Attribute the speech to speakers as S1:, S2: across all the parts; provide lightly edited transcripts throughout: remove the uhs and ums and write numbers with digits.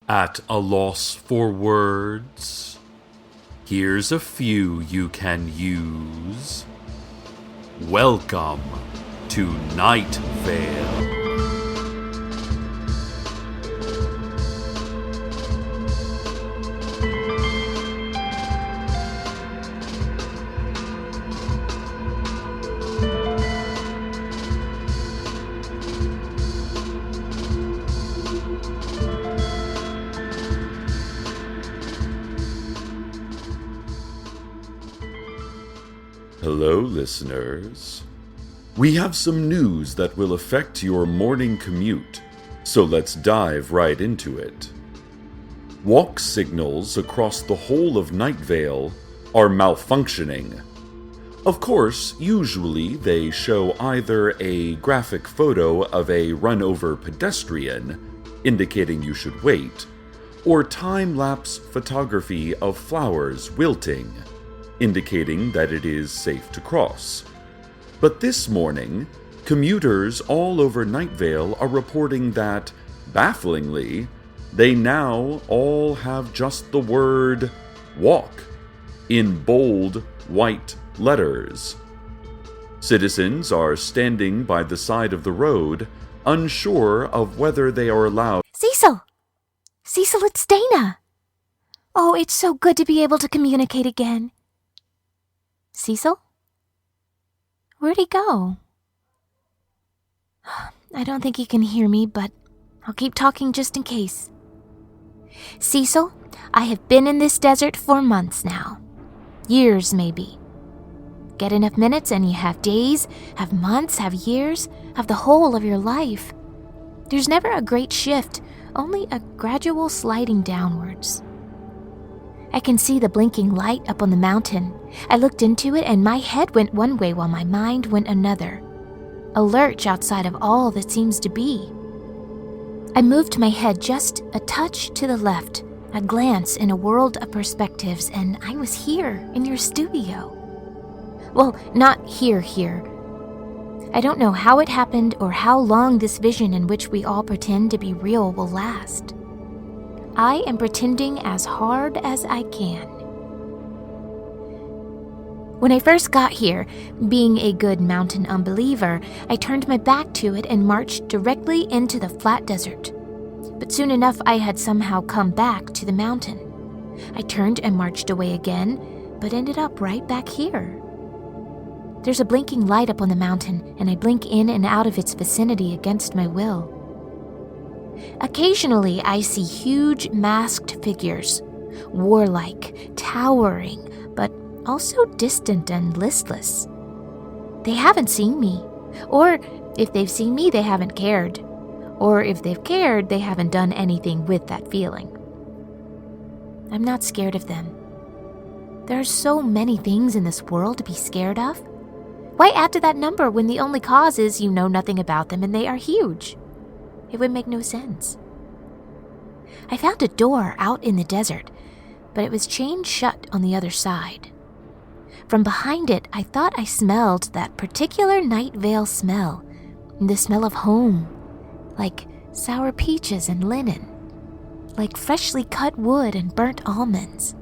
S1: At a loss for words? Here's a few you can use. Welcome to Night Vale. Hello, listeners. We have some news that will affect your morning commute, so let's dive right into it. Walk signals across the whole of Night Vale are malfunctioning. Of course, usually they show either a graphic photo of a run-over pedestrian, indicating you should wait, or time-lapse photography of flowers wilting, indicating that it is safe to cross. But this morning, commuters all over Night Vale are reporting that, bafflingly, they now all have just the word walk in bold white letters. Citizens are standing by the side of the road, unsure of whether they are allowed.
S2: Cecil! Cecil, it's Dana! Oh, it's so good to be able to communicate again. Cecil? Where'd he go? I don't think he can hear me, but I'll keep talking just in case. Cecil, I have been in this desert for months now. Years, maybe. Get enough minutes and you have days, have months, have years, have the whole of your life. There's never a great shift, only a gradual sliding downwards. I can see the blinking light up on the mountain. I looked into it and my head went one way while my mind went another. A lurch outside of all that seems to be. I moved my head just a touch to the left, a glance in a world of perspectives, and I was here in your studio. Well, not here. I don't know how it happened or how long this vision in which we all pretend to be real will last. I am pretending as hard as I can. When I first got here, being a good mountain unbeliever, I turned my back to it and marched directly into the flat desert. But soon enough, I had somehow come back to the mountain. I turned and marched away again, but ended up right back here. There's a blinking light up on the mountain, and I blink in and out of its vicinity against my will. Occasionally, I see huge masked figures, warlike, towering, but also distant and listless. They haven't seen me, or if they've seen me, they haven't cared, or if they've cared, they haven't done anything with that feeling. I'm not scared of them. There are so many things in this world to be scared of. Why add to that number when the only cause is you know nothing about them and they are huge? It would make no sense. I found a door out in the desert, but it was chained shut on the other side. From behind it, I thought I smelled that particular Night Vale smell, the smell of home, like sour peaches and linen, like freshly cut wood and burnt almonds.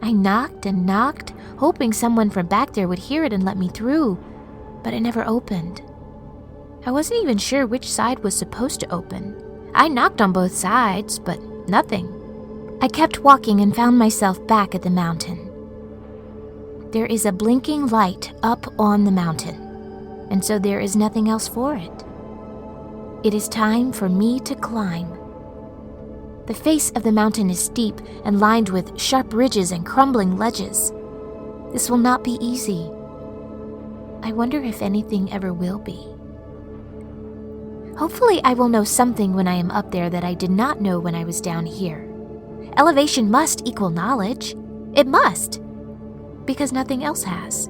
S2: I knocked and knocked, hoping someone from back there would hear it and let me through, but it never opened. I wasn't even sure which side was supposed to open. I knocked on both sides, but nothing. I kept walking and found myself back at the mountain. There is a blinking light up on the mountain, and so there is nothing else for it. It is time for me to climb. The face of the mountain is steep and lined with sharp ridges and crumbling ledges. This will not be easy. I wonder if anything ever will be. Hopefully I will know something when I am up there that I did not know when I was down here. Elevation must equal knowledge. It must. Because nothing else has.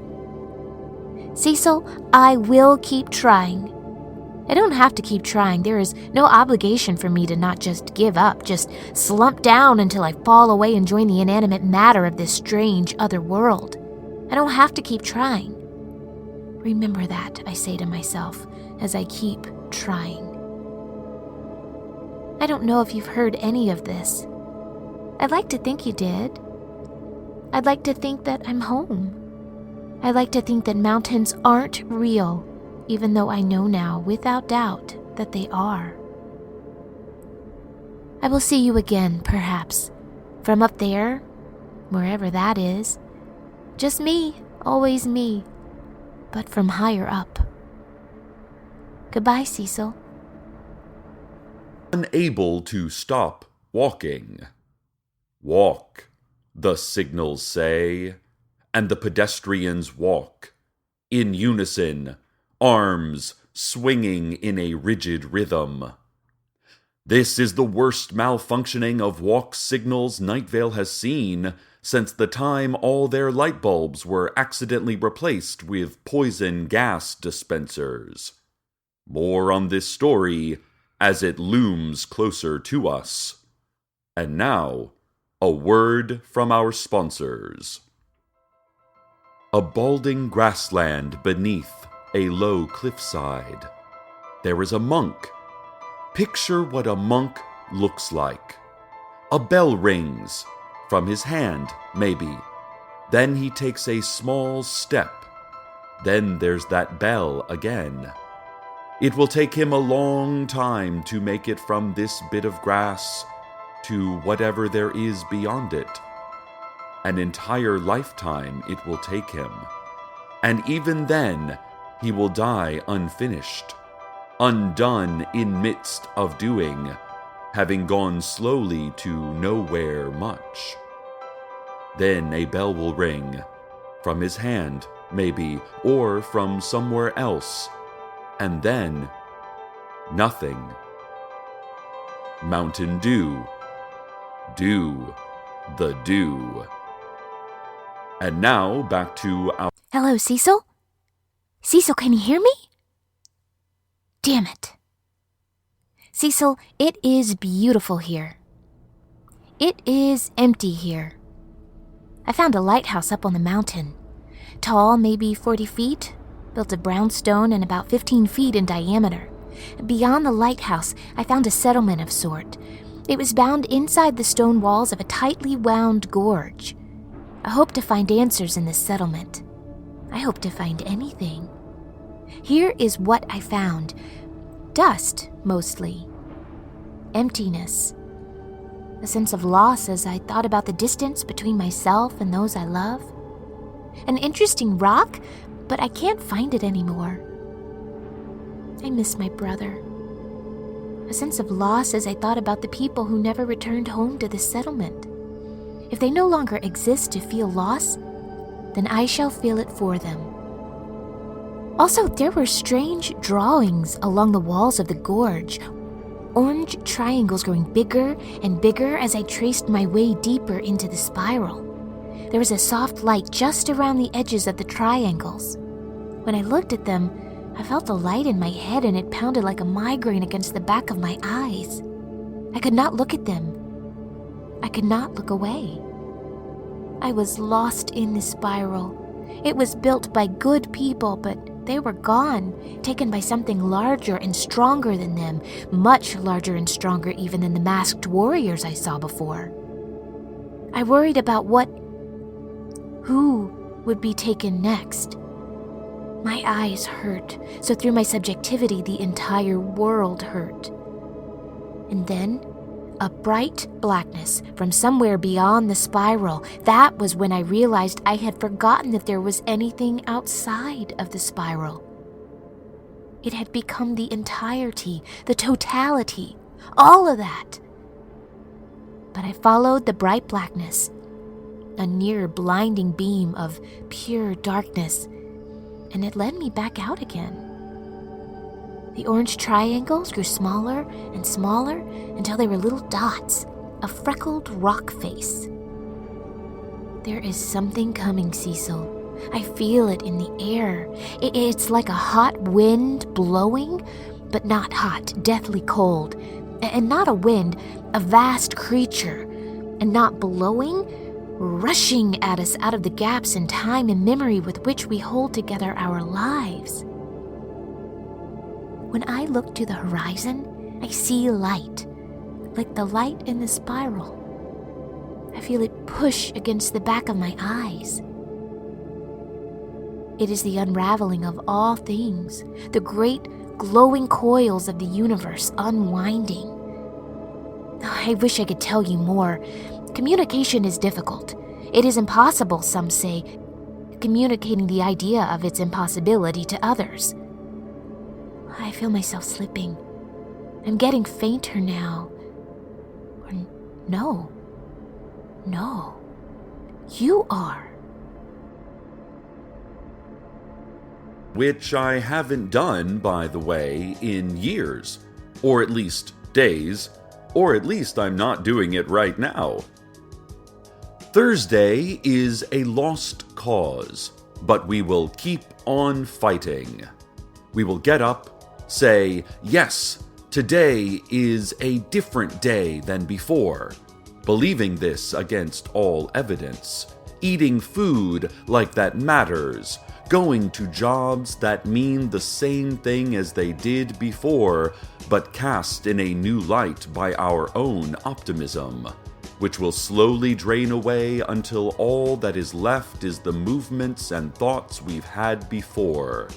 S2: Cecil, I will keep trying. I don't have to keep trying. There is no obligation for me to not just give up, just slump down until I fall away and join the inanimate matter of this strange other world. I don't have to keep trying. Remember that, I say to myself, as I keep trying. I don't know if you've heard any of this. I'd like to think you did. I'd like to think that I'm home. I'd like to think that mountains aren't real, even though I know now, without doubt, that they are. I will see you again, perhaps, from up there, wherever that is. Just me, always me, but from higher up. Goodbye, Cecil.
S1: Unable to stop walking. Walk, the signals say, and the pedestrians walk, in unison, arms swinging in a rigid rhythm. This is the worst malfunctioning of walk signals Night Vale has seen since the time all their light bulbs were accidentally replaced with poison gas dispensers. More on this story as it looms closer to us. And now, a word from our sponsors. A balding grassland beneath a low cliffside. There is a monk. Picture what a monk looks like. A bell rings, from his hand, maybe. Then he takes a small step. Then there's that bell again. It will take him a long time to make it from this bit of grass to whatever there is beyond it. An entire lifetime it will take him. And even then, he will die unfinished, undone in midst of doing, having gone slowly to nowhere much. Then a bell will ring, from his hand, maybe, or from somewhere else, and then nothing. Mountain Dew. Dew. The dew. And now back to our...
S2: Hello, Cecil? Cecil, can you hear me? Damn it. Cecil, it is beautiful here. It is empty here. I found a lighthouse up on the mountain. Tall, maybe 40 feet, built of brown stone and about 15 feet in diameter. Beyond the lighthouse, I found a settlement of sort. It was bound inside the stone walls of a tightly wound gorge. I hope to find answers in this settlement. I hope to find anything. Here is what I found. Dust, mostly. Emptiness. A sense of loss as I thought about the distance between myself and those I love. An interesting rock, but I can't find it anymore. I miss my brother. A sense of loss as I thought about the people who never returned home to the settlement. If they no longer exist to feel loss, then I shall feel it for them. Also, there were strange drawings along the walls of the gorge. Orange triangles growing bigger and bigger as I traced my way deeper into the spiral. There was a soft light just around the edges of the triangles. When I looked at them, I felt the light in my head and it pounded like a migraine against the back of my eyes. I could not look at them. I could not look away. I was lost in the spiral. It was built by good people, but they were gone, taken by something larger and stronger than them, much larger and stronger even than the masked warriors I saw before. I worried about who would be taken next. My eyes hurt, so through my subjectivity, the entire world hurt. And then, a bright blackness from somewhere beyond the spiral. That was when I realized I had forgotten that there was anything outside of the spiral. It had become the entirety, the totality, all of that. But I followed the bright blackness, a near blinding beam of pure darkness, and it led me back out again. The orange triangles grew smaller and smaller until they were little dots, a freckled rock face. There is something coming, Cecil. I feel it in the air. It's like a hot wind blowing, but not hot, deathly cold. And not a wind, a vast creature. And not blowing, rushing at us out of the gaps in time and memory with which we hold together our lives. When I look to the horizon, I see light. like the light in the spiral. I feel it push against the back of my eyes. It is the unraveling of all things, the great glowing coils of the universe unwinding. I wish I could tell you more. Communication is difficult. It is impossible, some say, communicating the idea of its impossibility to others. I feel myself slipping. I'm getting fainter now. Or no, you are.
S1: Which I haven't done, by the way, in years, or at least days, or at least I'm not doing it right now. Thursday is a lost cause, but we will keep on fighting. We will get up, say, yes, today is a different day than before, believing this against all evidence, eating food like that matters, going to jobs that mean the same thing as they did before, but cast in a new light by our own optimism, which will slowly drain away until all that is left is the movements and thoughts we've had before,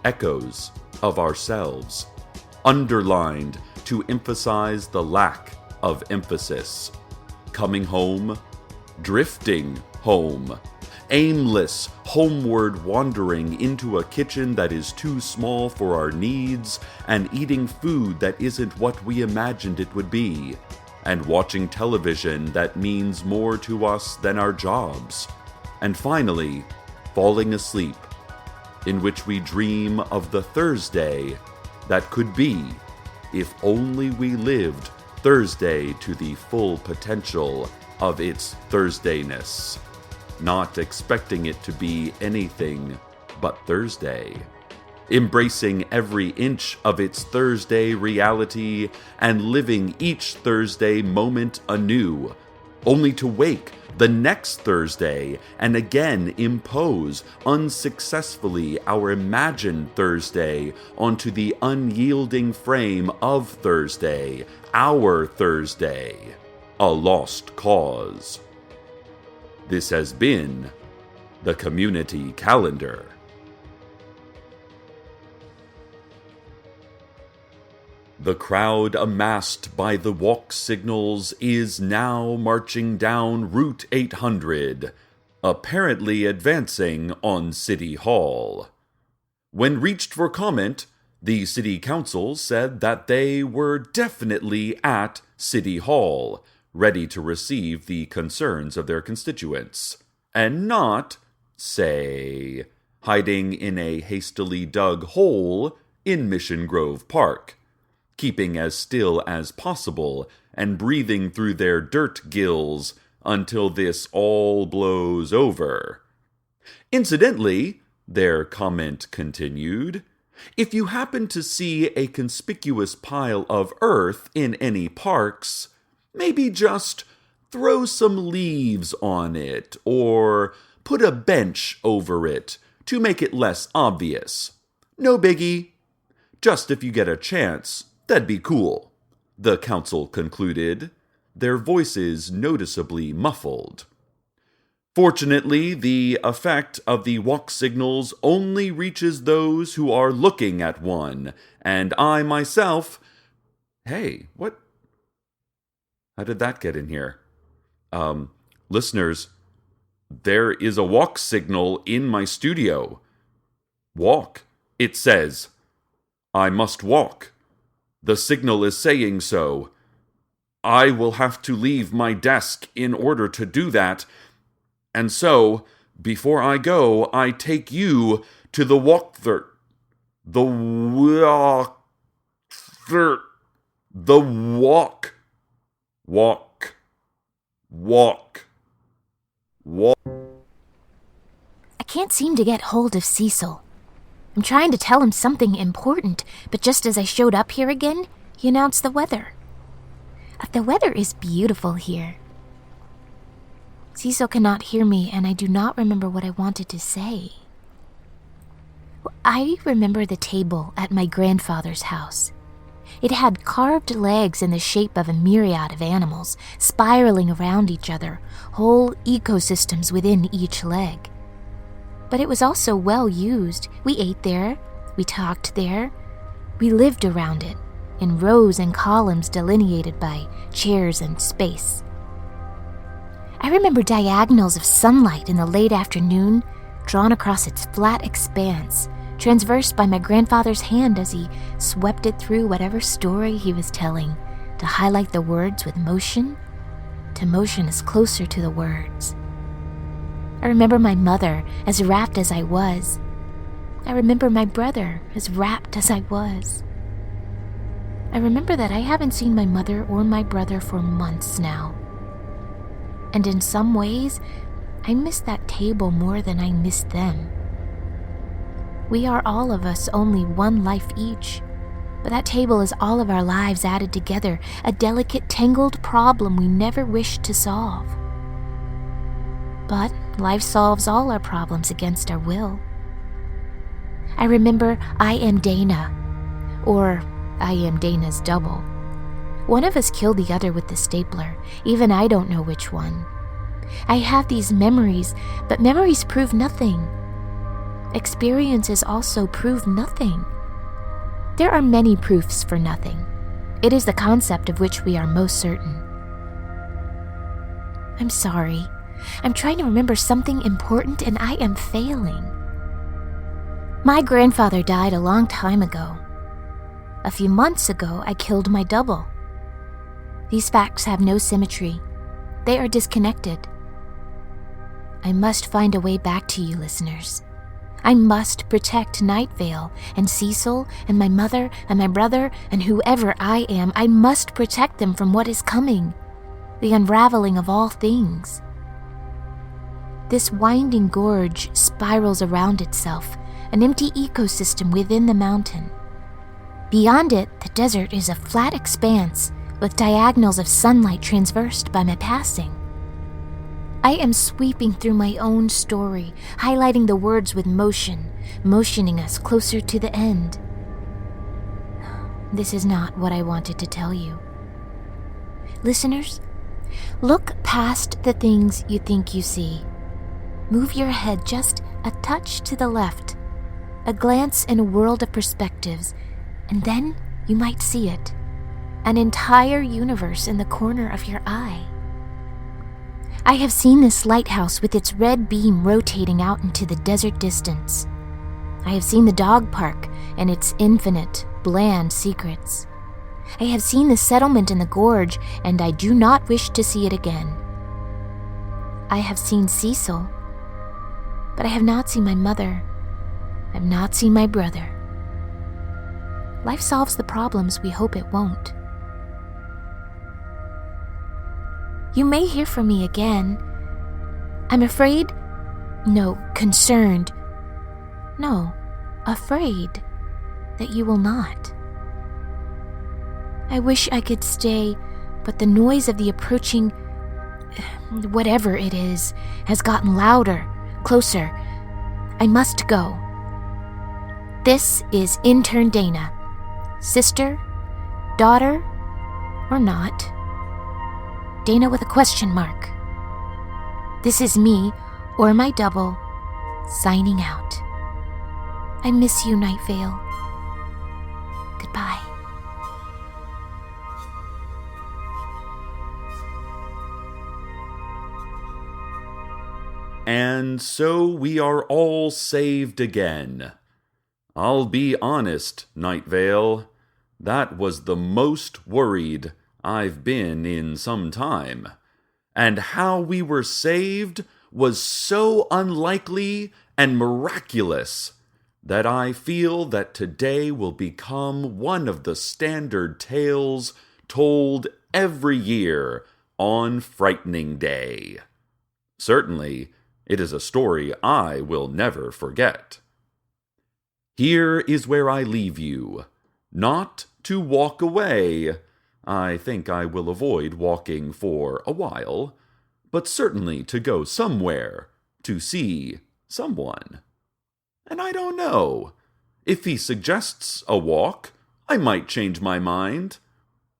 S1: echoes of ourselves, underlined to emphasize the lack of emphasis. Coming home, drifting home, aimless, homeward wandering into a kitchen that is too small for our needs, and eating food that isn't what we imagined it would be, and watching television that means more to us than our jobs, and finally, falling asleep, in which we dream of the Thursday that could be, if only we lived Thursday to the full potential of its Thursdayness, not expecting it to be anything but Thursday, embracing every inch of its Thursday reality and living each Thursday moment anew, only to wake the next Thursday and again impose unsuccessfully our imagined Thursday onto the unyielding frame of Thursday, our Thursday, a lost cause. This has been the Community Calendar. The crowd amassed by the walk signals is now marching down Route 800, apparently advancing on City Hall. When reached for comment, the City Council said that they were definitely at City Hall, ready to receive the concerns of their constituents, and not, say, hiding in a hastily dug hole in Mission Grove Park, keeping as still as possible and breathing through their dirt gills until this all blows over. Incidentally, their comment continued, if you happen to see a conspicuous pile of earth in any parks, maybe just throw some leaves on it or put a bench over it to make it less obvious. No biggie. Just if you get a chance, that'd be cool, the council concluded, their voices noticeably muffled. Fortunately, the effect of the walk signals only reaches those who are looking at one, and I myself... Hey, what? How did that get in here? Listeners, there is a walk signal in my studio. Walk, it says. I must walk. The signal is saying so. I will have to leave my desk in order to do that. And so, before I go, I take you to the walk... Walk.
S2: I can't seem to get hold of Cecil. I'm trying to tell him something important, but just as I showed up here again, he announced the weather. The weather is beautiful here. Cecil cannot hear me, and I do not remember what I wanted to say. I remember the table at my grandfather's house. It had carved legs in the shape of a myriad of animals, spiraling around each other, whole ecosystems within each leg. But it was also well used. We ate there, we talked there, we lived around it, in rows and columns delineated by chairs and space. I remember diagonals of sunlight in the late afternoon, drawn across its flat expanse, transversed by my grandfather's hand as he swept it through whatever story he was telling, to highlight the words with motion, to motion us closer to the words. I remember my mother as rapt as I was. I remember my brother as rapt as I was. I remember that I haven't seen my mother or my brother for months now. And in some ways, I miss that table more than I miss them. We are all of us only one life each, but that table is all of our lives added together, a delicate, tangled problem we never wished to solve. But life solves all our problems against our will. I remember I am Dana, or I am Dana's double. One of us killed the other with the stapler. Even I don't know which one. I have these memories, but memories prove nothing. Experiences also prove nothing. There are many proofs for nothing. It is the concept of which we are most certain. I'm sorry. I'm trying to remember something important and I am failing. My grandfather died a long time ago. A few months ago, I killed my double. These facts have no symmetry. They are disconnected. I must find a way back to you, listeners. I must protect Night Vale and Cecil and my mother and my brother and whoever I am. I must protect them from what is coming, the unraveling of all things. This winding gorge spirals around itself, an empty ecosystem within the mountain. Beyond it, the desert is a flat expanse with diagonals of sunlight traversed by my passing. I am sweeping through my own story, highlighting the words with motion, motioning us closer to the end. This is not what I wanted to tell you. Listeners, look past the things you think you see. Move your head just a touch to the left, a glance in a world of perspectives, and then you might see it, an entire universe in the corner of your eye. I have seen this lighthouse with its red beam rotating out into the desert distance. I have seen the dog park and its infinite, bland secrets. I have seen the settlement in the gorge, and I do not wish to see it again. I have seen Cecil, but I have not seen my mother. I have not seen my brother. Life solves the problems we hope it won't. You may hear from me again. I'm afraid, no, concerned, no, afraid that you will not. I wish I could stay, but the noise of the approaching, whatever it is, has gotten louder, closer. I must go. This is Intern Dana. Sister, daughter, or not. Dana with a question mark. This is me, or my double, signing out. I miss you, Night Vale. Goodbye.
S1: And so we are all saved again. I'll be honest, Night Vale, that was the most worried I've been in some time. And how we were saved was so unlikely and miraculous that I feel that today will become one of the standard tales told every year on Frightening Day. Certainly, it is a story I will never forget. Here is where I leave you, not to walk away. I think I will avoid walking for a while, but certainly to go somewhere to see someone. And I don't know. If he suggests a walk, I might change my mind.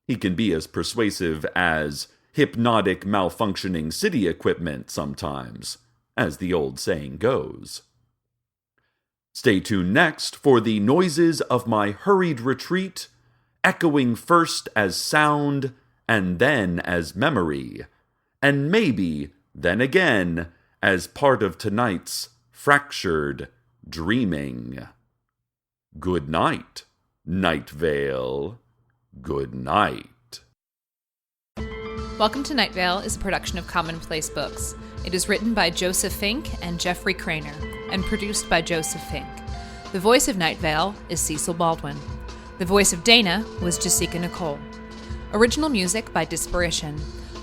S1: He can be as persuasive as hypnotic malfunctioning city equipment sometimes, as the old saying goes. Stay tuned next for the noises of my hurried retreat, echoing first as sound and then as memory, and maybe, then again, as part of tonight's fractured dreaming. Good night, Night Vale. Good night.
S3: Welcome to Night Vale is a production of Commonplace Books. It is written by Joseph Fink and Jeffrey Craner, and produced by Joseph Fink. The voice of Night Vale is Cecil Baldwin. The voice of Dana was Jessica Nicole. Original music by Disparition.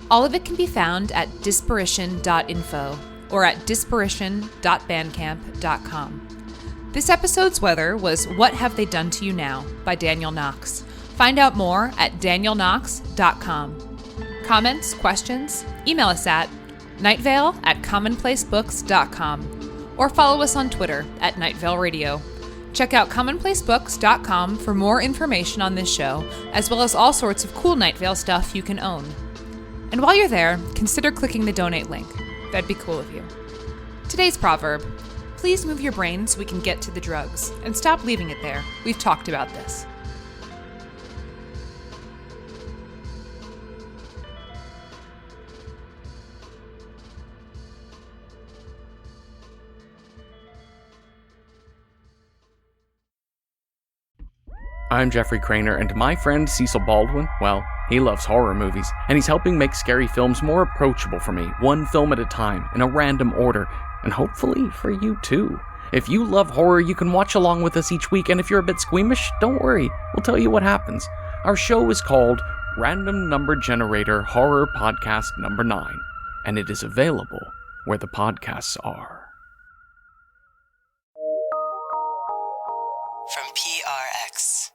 S3: All of it can be found at disparition.info or at disparition.bandcamp.com. This episode's weather was What Have They Done to You Now by Daniel Knox. Find out more at danielknox.com. Comments, questions? Email us at nightvale@commonplacebooks.com or follow us on Twitter at Nightvale Radio. Check out commonplacebooks.com for more information on this show, as well as all sorts of cool Night Vale stuff you can own. And while you're there, consider clicking the donate link. That'd be cool of you. Today's proverb: please move your brain so we can get to the drugs, and stop leaving it there. We've talked about this.
S4: I'm Jeffrey Craner, and my friend Cecil Baldwin, well, he loves horror movies, and he's helping make scary films more approachable for me, one film at a time, in a random order, and hopefully for you too. If you love horror, you can watch along with us each week, and if you're a bit squeamish, don't worry, we'll tell you what happens. Our show is called Random Number Generator Horror Podcast Number 9, and it is available where the podcasts are.
S5: From PRX.